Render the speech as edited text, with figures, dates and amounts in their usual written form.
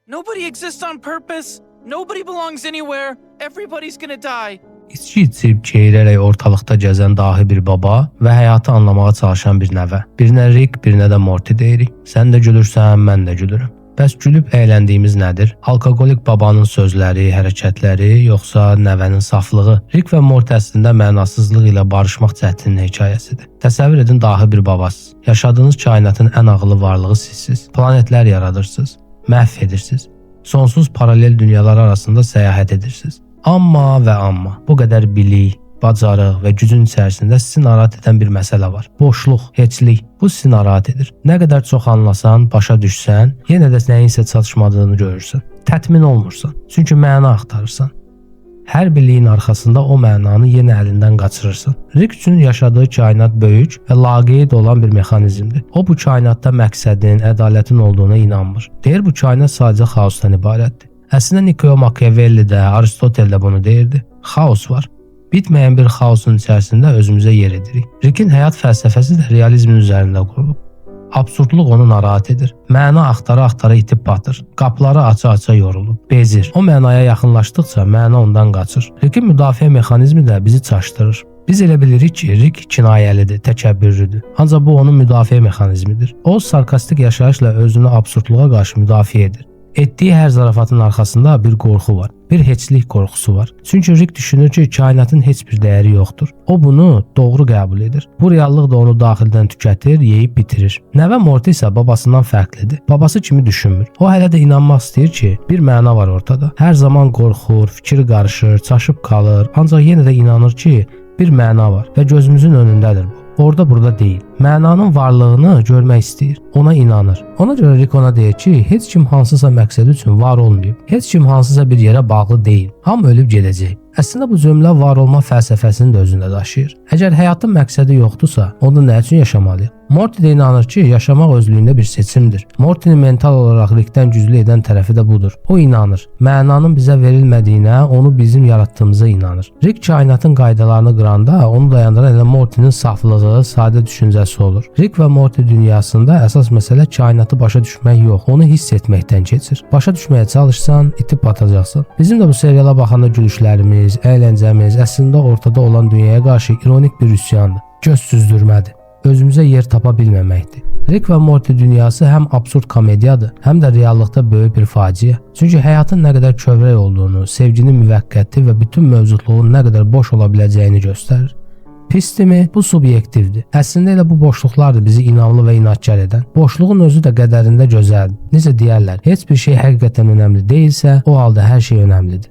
Nobody exists on purpose. Nobody belongs anywhere. Everybody's gonna die. İçki içib keyrərək ortalıqda gəzən dahi bir baba və həyatı anlamağa çalışan bir nəvə. Birinə Rick, birinə də Morty deyirik. Sən də gülürsən, mən də gülürəm. Bəs gülüb əyləndiyimiz nədir? Alkoqolik babanın sözləri, hərəkətləri, yoxsa nəvənin saflığı? Rick və Morty əslində mənasızlıq ilə barışmaq cəhdinin hekayəsidir. Təsəvvür edin dahi bir babasınız. Yaşadığınız kainatın ən ağıllı varlığı sizsiniz. Planetlər yaradırsınız, məhv edirsiniz. Sonsuz paralel dünyalar arasında səyahət edirsiniz. Amma bu qədər bilik, bacarıq və gücün içərisində sizi narahat edən bir məsələ var. Boşluq, heçlik. Bu sizi narahat edir. Nə qədər çox anlasan, başa düşsən, yenə də nəyinsə çatışmadığını görürsən. Tətmin olmursan. Çünki məna axtarırsan. Hər biliyin arxasında o mənanı yenə əlindən qaçırırsan. Rick üçün yaşadığı kainat böyük və laqeyd olan bir mexanizmdir. O bu kainatda məqsədin, ədalətin olduğuna inanmır. Deyir bu kainat sadəcə xaosdan ibarətdir. Əslində Niccolo Machiavelli də, Aristotel də bunu deyirdi. Xaos var. Bitməyən bir xaosun içərisində özümüzə yer edirik. Rick'in həyat fəlsəfəsi də realizmin üzərində qurulub. Absurdluq onu narahat edir. Məna axtara-axtara itib batır. Qapıları aça-aça yorulub, bezir. O mənaya yaxınlaşdıqca məna ondan qaçır. Rick'in müdafiə mexanizmi də bizi çaşdırır. Biz elə bilirik ki, Rick kinayəlidir, təkəbbürlüdür. Ancaq bu onun müdafiə mexanizmidir. O sarkastik yaşayışla özünü absurdluğa qarşı müdafiə edir. Etdiyi hər zarafatın arxasında bir qorxu var. Bir heçlik qorxusu var. Çünki Rick düşünür ki, kainatın heç bir dəyəri yoxdur. O bunu doğru qəbul edir. Bu reallıq da onu daxildən tükətir, yeyib bitirir. Nəvə Morty isə babasından fərqlidir. Babası kimi düşünmür. O hələ də inanmaq istəyir ki, bir məna var ortada. Hər zaman qorxur, fikri qarışır, çaşıb qalır. Ancaq yenə də inanır ki, bir məna var və gözümüzün önündədir bu. Orada burada deyil. Mənanın varlığını görmək istəyir. Ona inanır. Ona görə Rick ona deyir ki, heç kim hansısa məqsəd üçün var olmayıb. Heç kim hansısa bir yerə bağlı deyil. Hamı ölüb gedəcək. Əslində bu cümlə var olma fəlsəfəsini də özündə daşıyır. Əgər həyatın məqsədi yoxdursa, onda nə üçün yaşamalıyıq? Morty də inanır ki, yaşamaq özlüyündə bir seçimdir. Morty'ni mental olaraq Rickdən güclü edən tərəfi də budur. O inanır. Mənanın bizə verilmədiyinə, onu bizim yaratdığımıza inanır. Rick kainatın qaydalarını qıranda, onu dayandıran elə Morty'nin saflığı, sadə düşüncəsi olur. Rick və Morty dünyasında əsas məsələ kainatı başa düşmək yox, onu hiss etməkdən keçir. Başa düşməyə çalışsan, itib batacaqsan. Bizim də bu seriala baxanda gülüşlərimiz, əyləncəmiz əslində ortada olan dünyaya qarşı ironik bir üsyandır. Göz süzdürmədir. Özümüzə yer tapa bilməməkdir. Rick və Morty dünyası həm absurd komediyadır, həm də reallıqda böyük bir faciə. Çünki həyatın nə qədər kövrək olduğunu, sevginin müvəqqəti və bütün mövcudluğun nə qədər boş ola biləcəyini göstərir. Pismi? Bu subyektivdir. Əslində elə bu boşluqlardır bizi inamlı və inadkar edən. Boşluğun özü də qədərində gözəldir. Necə deyərlər, heç bir şey həqiqətən önəmli deyilsə, o halda hər şey önəmlidir.